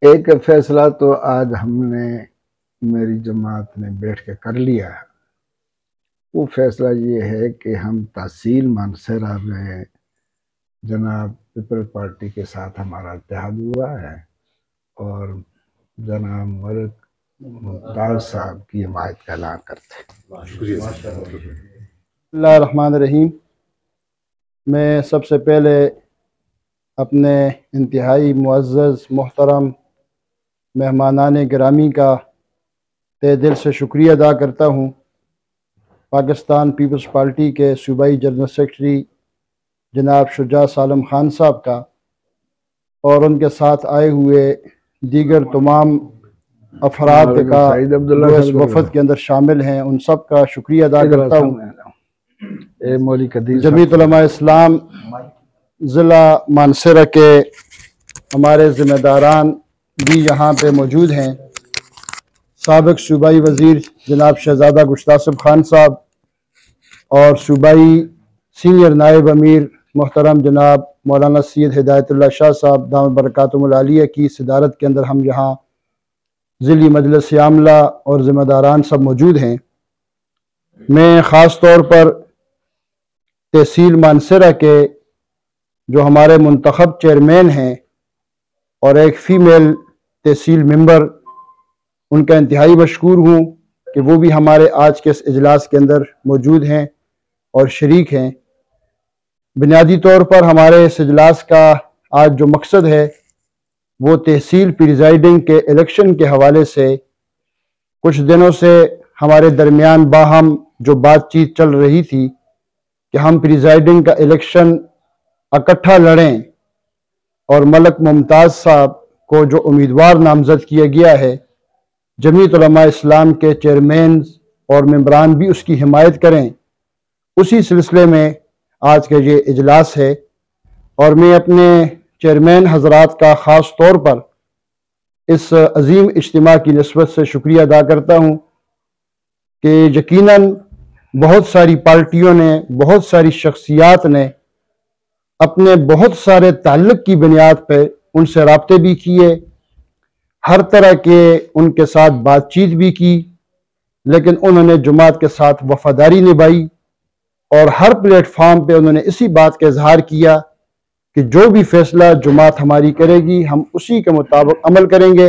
ایک فیصلہ تو آج ہم نے میری جماعت نے بیٹھ کے کر لیا ہے۔ وہ فیصلہ یہ ہے کہ ہم تحصیل مانسہرہ میں جناب پیپل پارٹی کے ساتھ ہمارا اتحاد ہوا ہے اور جناب ملک ممتاز صاحب کی حمایت کا اعلان کرتے ہیں۔ بسم اللہ الرحمن الرحیم۔ میں سب سے پہلے اپنے انتہائی معزز محترم مہمانان گرامی کا تہ دل سے شکریہ ادا کرتا ہوں، پاکستان پیپلز پارٹی کے صوبائی جنرل سیکرٹری جناب شجاع سالم خان صاحب کا، اور ان کے ساتھ آئے ہوئے دیگر تمام افراد کا جو اس وفد کے اندر شامل ہیں، ان سب کا شکریہ ادا کرتا ہوں۔ جمعیت علماء اسلام ضلع مانسہرہ کے ہمارے ذمہ داران بھی یہاں پہ موجود ہیں، سابق صوبائی وزیر جناب شہزادہ گشتاسب خان صاحب اور صوبائی سینئر نائب امیر محترم جناب مولانا سید ہدایت اللہ شاہ صاحب دامت برکاتہم العالیہ کی صدارت کے اندر ہم یہاں ضلعی مجلس عاملہ اور ذمہ داران سب موجود ہیں۔ میں خاص طور پر تحصیل مانسہرہ کے جو ہمارے منتخب چیئرمین ہیں اور ایک فیمیل تحصیل ممبر، ان کا انتہائی مشکور ہوں کہ وہ بھی ہمارے آج کے اس اجلاس کے اندر موجود ہیں اور شریک ہیں۔ بنیادی طور پر ہمارے اس اجلاس کا آج جو مقصد ہے وہ تحصیل پریزائڈنگ کے الیکشن کے حوالے سے کچھ دنوں سے ہمارے درمیان باہم جو بات چیت چل رہی تھی کہ ہم پریزائڈنگ کا الیکشن اکٹھا لڑیں، اور ملک ممتاز صاحب کو جو امیدوار نامزد کیا گیا ہے، جمعیت علماء اسلام کے چیئرمین اور ممبران بھی اس کی حمایت کریں، اسی سلسلے میں آج کا یہ اجلاس ہے۔ اور میں اپنے چیئرمین حضرات کا خاص طور پر اس عظیم اجتماع کی نسبت سے شکریہ ادا کرتا ہوں کہ یقیناً بہت ساری پارٹیوں نے، بہت ساری شخصیات نے اپنے بہت سارے تعلق کی بنیاد پہ ان سے رابطے بھی کیے، ہر طرح کے ان کے ساتھ بات چیت بھی کی، لیکن انہوں نے جماعت کے ساتھ وفاداری نبھائی اور ہر پلیٹ فارم پہ انہوں نے اسی بات کا اظہار کیا کہ جو بھی فیصلہ جماعت ہماری کرے گی ہم اسی کے مطابق عمل کریں گے،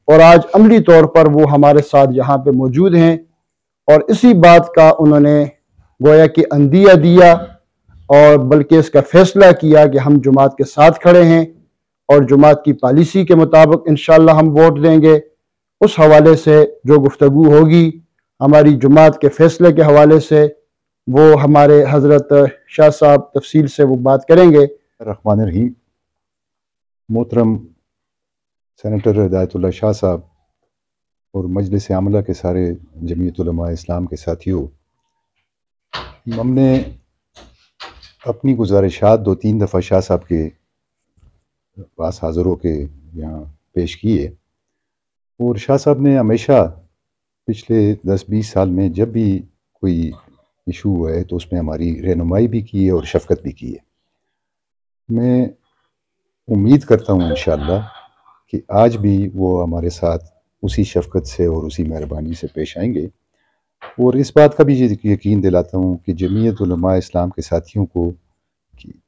اور آج عملی طور پر وہ ہمارے ساتھ یہاں پہ موجود ہیں، اور اسی بات کا انہوں نے گویا کہ عندیہ دیا اور بلکہ اس کا فیصلہ کیا کہ ہم جماعت کے ساتھ کھڑے ہیں اور جماعت کی پالیسی کے مطابق انشاءاللہ ہم ووٹ دیں گے۔ اس حوالے سے جو گفتگو ہوگی ہماری جماعت کے فیصلے کے حوالے سے، وہ ہمارے حضرت شاہ صاحب تفصیل سے وہ بات کریں گے۔ الرحمن الرحیم۔ محترم سینیٹر ہدایت اللہ شاہ صاحب اور مجلس عاملہ کے سارے جمعیت علماء اسلام کے ساتھیوں، ہم نے اپنی گزارشات 2-3 دفعہ شاہ صاحب کے پاس حاضر ہو کے یہاں پیش کیے، اور شاہ صاحب نے ہمیشہ پچھلے 10-20 سال میں جب بھی کوئی ایشو ہے تو اس میں ہماری رہنمائی بھی کی ہے اور شفقت بھی کی ہے۔ میں امید کرتا ہوں انشاءاللہ کہ آج بھی وہ ہمارے ساتھ اسی شفقت سے اور اسی مہربانی سے پیش آئیں گے، اور اس بات کا بھی یقین دلاتا ہوں کہ جمعیت علماء اسلام کے ساتھیوں کو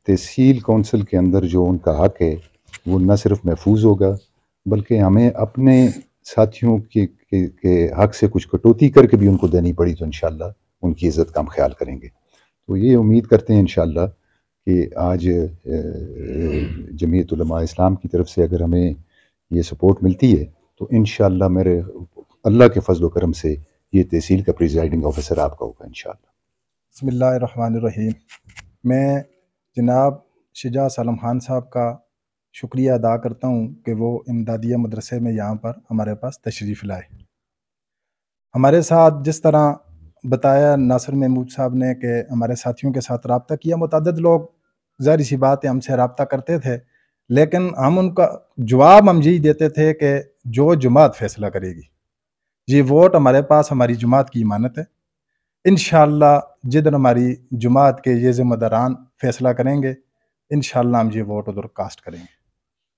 تحصیل کونسل کے اندر جو ان کا حق ہے وہ نہ صرف محفوظ ہوگا بلکہ ہمیں اپنے ساتھیوں کے حق سے کچھ کٹوتی کر کے بھی ان کو دینی پڑی تو انشاءاللہ ان کی عزت کا ہم خیال کریں گے۔ تو یہ امید کرتے ہیں انشاءاللہ کہ آج جمعیت علماء اسلام کی طرف سے اگر ہمیں یہ سپورٹ ملتی ہے تو انشاءاللہ میرے اللہ کے فضل و کرم سے یہ تحصیل کا پریزائڈنگ آفیسر آپ کا ہوگا انشاءاللہ۔ بسم اللہ الرحمن الرحیم۔ میں جناب شجاع سالم خان صاحب کا شکریہ ادا کرتا ہوں کہ وہ امدادیہ مدرسے میں یہاں پر ہمارے پاس تشریف لائے۔ ہمارے ساتھ جس طرح بتایا ناصر محمود صاحب نے کہ ہمارے ساتھیوں کے ساتھ رابطہ کیا، متعدد لوگ ظاہر سی بات ہے ہم سے رابطہ کرتے تھے، لیکن ہم ان کا جواب ہم یہی دیتے تھے کہ جو جماعت فیصلہ کرے گی، یہ ووٹ ہمارے پاس ہماری جماعت کی امانت ہے، انشاءاللہ جدن ہماری جماعت کے یہ ذمہ داران فیصلہ کریں گے انشاءاللہ ہم یہ ووٹ ادھر کاسٹ کریں گے۔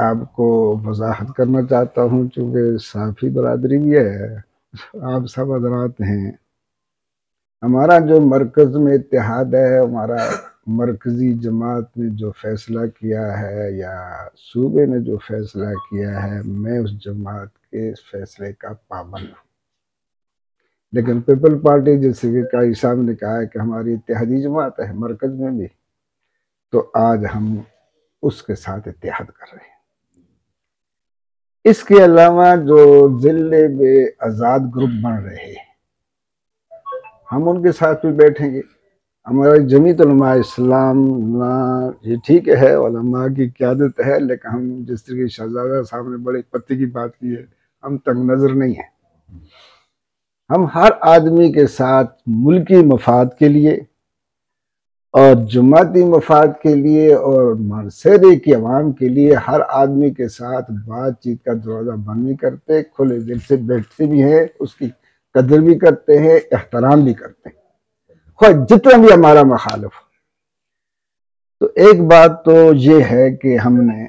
آپ کو وضاحت کرنا چاہتا ہوں، چونکہ صافی برادری بھی ہے، آپ سب حضرات ہیں. ہمارا جو مرکز میں اتحاد ہے، ہمارا مرکزی جماعت نے جو فیصلہ کیا ہے یا صوبے نے جو فیصلہ کیا ہے، میں اس جماعت کے فیصلے کا پابند ہوں. لیکن پیپل پارٹی جیسے کہ قائد صاحب نے کہا ہے کہ ہماری اتحادی جماعت ہے مرکز میں بھی، تو آج ہم اس کے ساتھ اتحاد کر رہے ہیں. اس کے علاوہ جو ضلع میں آزاد گروپ بن رہے ہیں، ہم ان کے ساتھ بھی بیٹھیں گے. ہمارے جمیعت علماء اسلام یہ ٹھیک ہے، علماء کی قیادت ہے، لیکن ہم جس طرح شہزادہ صاحب نے بڑے پتے کی بات کی ہے، ہم تنگ نظر نہیں ہیں. ہم ہر آدمی کے ساتھ ملکی مفاد کے لیے اور جماعتی مفاد کے لیے اور مانسہرے کی عوام کے لیے ہر آدمی کے ساتھ بات چیت کا دروازہ بند نہیں کرتے، کھلے دل سے بیٹھتے بھی ہیں، اس کی قدر بھی کرتے ہیں، احترام بھی کرتے ہیں، خواہ جتنا بھی ہمارا مخالف ہو. تو ایک بات تو یہ ہے کہ ہم نے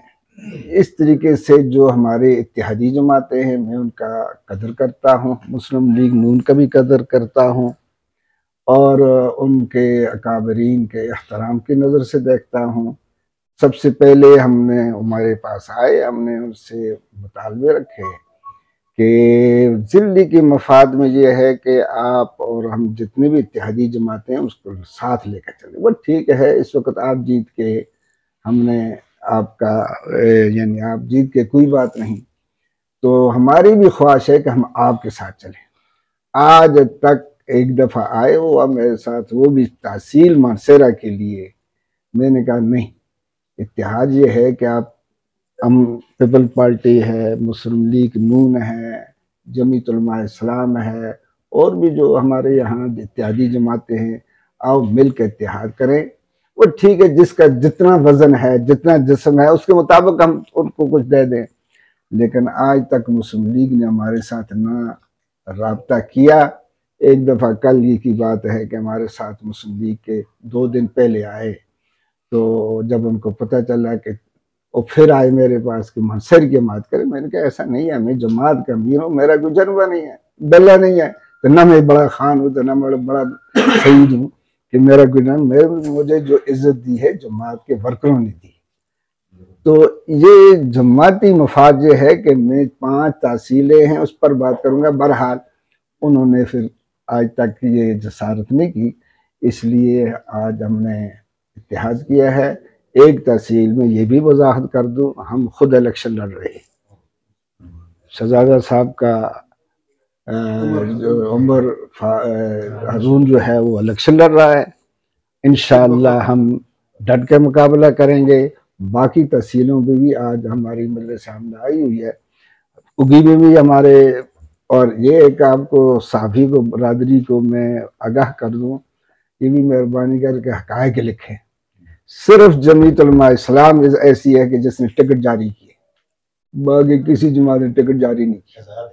اس طریقے سے جو ہمارے اتحادی جماعتیں ہیں، میں ان کا قدر کرتا ہوں، مسلم لیگ نون کا بھی قدر کرتا ہوں، اور ان کے اکابرین کے احترام کی نظر سے دیکھتا ہوں. سب سے پہلے ہم نے ہمارے پاس آئے، ہم نے ان سے مطالبے رکھے کہ ضلع کے مفاد میں یہ ہے کہ آپ اور ہم جتنے بھی اتحادی جماعتیں ہیں اس کو ساتھ لے کر چلیں. وہ ٹھیک ہے، اس وقت آپ جیت کے ہم نے آپ کا یعنی آپ جیت کے کوئی بات نہیں، تو ہماری بھی خواہش ہے کہ ہم آپ کے ساتھ چلیں. آج تک ایک دفعہ آئے ہوا میرے ساتھ، وہ بھی تحصیل مانسہرہ کے لیے. میں نے کہا نہیں، اتحاد یہ ہے کہ آپ ہم پیپل پارٹی ہے، مسلم لیگ نون ہے، جمیعت علماء اسلام ہے، اور بھی جو ہمارے یہاں اتحادی جماعتیں ہیں، آؤ مل کے اتحاد کریں. وہ ٹھیک ہے، جس کا جتنا وزن ہے، جتنا جسم ہے، اس کے مطابق ہم ان کو کچھ دے دیں. لیکن آج تک مسلم لیگ نے ہمارے ساتھ نہ رابطہ کیا. ایک دفعہ کل یہ کی بات ہے کہ ہمارے ساتھ مسلم لیگ کے 2 دن پہلے آئے، تو جب ان کو پتہ چلا کہ وہ پھر آئے میرے پاس کہ منصر کی جماعت کرے، میں نے کہا ایسا نہیں ہے، میں جماعت کا امیر ہوں، میرا کوئی جنبہ نہیں ہے، بلہ نہیں ہے، تو نہ میں بڑا خان ہوں تو نہ میں بڑا سعید ہوں کہ میرا کوئی نام. مجھے جو عزت دی ہے جماعت کے ورکروں نے دی. تو یہ جماعتی مفاد یہ ہے کہ میں 5 تحصیلیں ہیں اس پر بات کروں گا. بہرحال انہوں نے پھر آج تک یہ جسارت نہیں کی، اس لیے آج ہم نے اتحاد کیا ہے. ایک تحصیل میں یہ بھی وضاحت کر دوں، ہم خود الیکشن لڑ رہے ہیں. شہزادہ صاحب کا عمر ہارون جو ہے وہ الیکشن لڑ رہا ہے. انشاءاللہ ہم ڈٹ کے مقابلہ کریں گے. باقی تحصیلوں میں بھی آج ہماری میرے سامنے آئی ہوئی ہے، اگی میں بھی ہمارے. اور یہ ایک آپ کو صحافی کو برادری کو میں آگاہ کر دوں، یہ بھی مہربانی کر کے حقائق لکھیں. صرف جمیعت علماء اسلام ایسی ہے کہ جس نے ٹکٹ جاری کیے، باقی کسی جماعت نے ٹکٹ جاری نہیں کیا.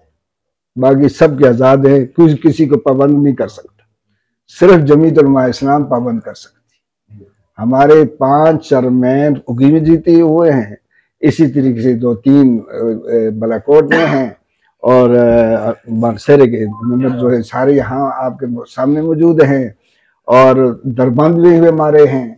باقی سب کے آزاد ہیں، کسی کو پابند نہیں کر سکتا، صرف جمیعت علماء اسلام پابند کر سکتی. ہمارے 5 چیئرمین اگی میں جیتے ہوئے ہیں، اسی طریقے سے 2-3 بلاکوٹ میں ہیں، اور مانسہرے کے ممبر جو ہے سارے یہاں آپ کے سامنے موجود ہیں، اور دربند بھی ہمارے ہیں.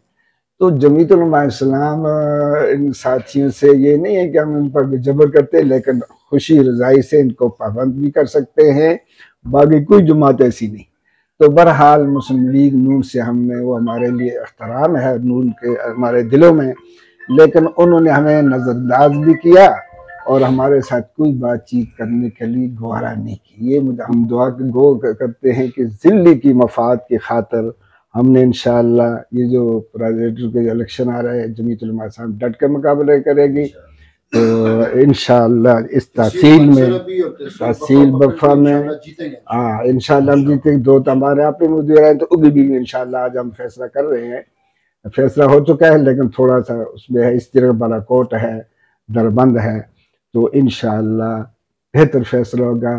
تو جمیعت علماء اسلام ان ساتھیوں سے یہ نہیں ہے کہ ہم ان پر جبر کرتے، لیکن خوشی رضائی سے ان کو پابند بھی کر سکتے ہیں. باقی کوئی جماعت ایسی نہیں. تو بہرحال مسلم لیگ نون سے ہم نے، وہ ہمارے لیے احترام ہے نون کے ہمارے دلوں میں، لیکن انہوں نے ہمیں نظر انداز بھی کیا اور ہمارے ساتھ کوئی بات چیت کرنے کے لیے گوارا نہیں کی. یہ ہم دعا کرتے ہیں کہ ضلع کی مفاد کی خاطر ہم نے انشاءاللہ یہ جو پریزیڈنٹ کے الیکشن آ رہے ہیں، جمیعت علماء اسلام ڈٹ کے مقابلے کرے گی. تو انشاءاللہ اس تحصیل میں، تحصیل بفا میں انشاءاللہ ہم جیتے. 2 تو ہمارے آپ میں مدیر ہیں، تو اگی بھی انشاءاللہ آج ہم فیصلہ کر رہے ہیں. فیصلہ ہو چکا ہے لیکن تھوڑا سا اس میں ہے، اس طرح بالاکوٹ ہے، دربند ہے. تو انشاءاللہ بہتر فیصلہ ہوگا،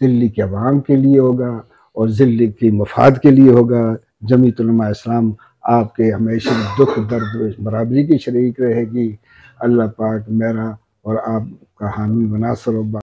ضلع کے عوام کے لیے ہوگا اور ضلع کی مفاد کے لیے ہوگا. جمیعت علماء اسلام آپ کے ہمیشہ دکھ درد برابری کی شریک رہے گی. اللہ پاک میرا اور آپ کا حامی بناصر